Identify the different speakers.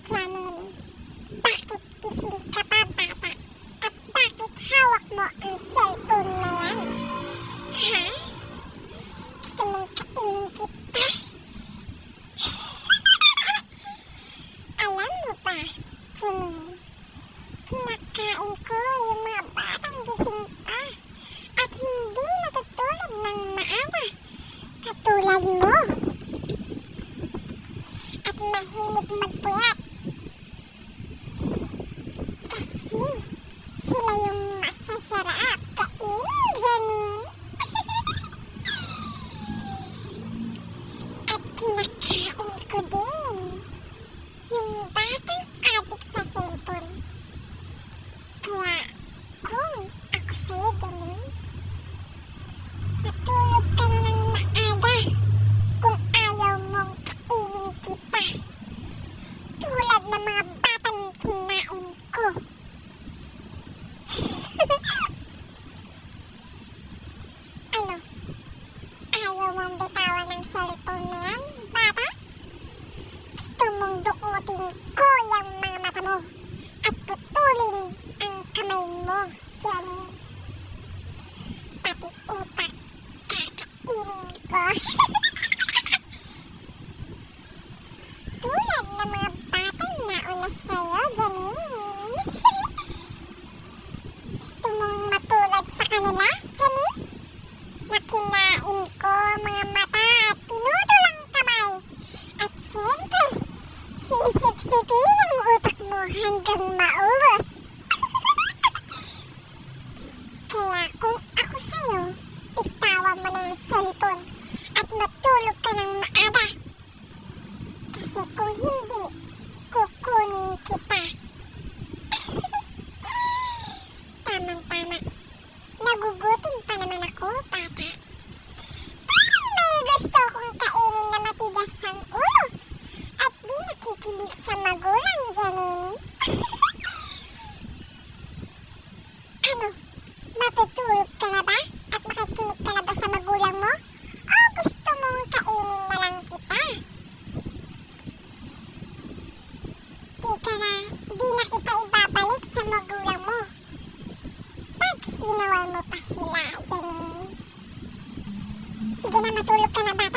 Speaker 1: Janine, bakit gising ka pa, bata? At bakit hawak mo ang cellphone na yan? Ha? Gusto mong kainin kita? Alam mo ba, Janine, kinakain ko yung mga batang gising pa at hindi natutulog ng maaga katulad mo. At mahilig magpuyat kasi sila yung masasarap kainin, Janine. At kinakain ko din yung batang adik sa cellphone. Kaya kung ako sa'yo, Janine, matulog ka na ng maaga kung ayaw mong kainin kita tulad ng mga batang kinain ko. Ano? Ayaw mong bitawan ng cellphone na yan, bata? Gusto mong dukutin ko yung mga mata mo at putulin ang kamay mo, Janine. Pati utak kakainin ko. Tulad ng mga batang nauna sa'yo, Janine. Gusto mong matulad sa kanila, Janine? Na kinain ko mga mata at pinutol ang kamay. At syempre, sisip-sipin ang utak mo hanggang maubos. Kaya kung ako sa'yo, bitawan mo na yung cellphone at matulog ka ng maaga. Kasi kung hindi, kukunin kita. Tamang-tama. Nagugutom pa naman ako, bata. Parang may gusto kong kainin na matigas ang ulo at di nakikinig sa magulang, Janine. Ano? Matutulog ka na ba? At makikinig ka na ba sa magulang mo? O gusto mong kainin na lang kita? Di na kita ibabalik sa magulang mo. Pag sinaway mo pa sila, Janine. Sige na, matulog ka na, bata.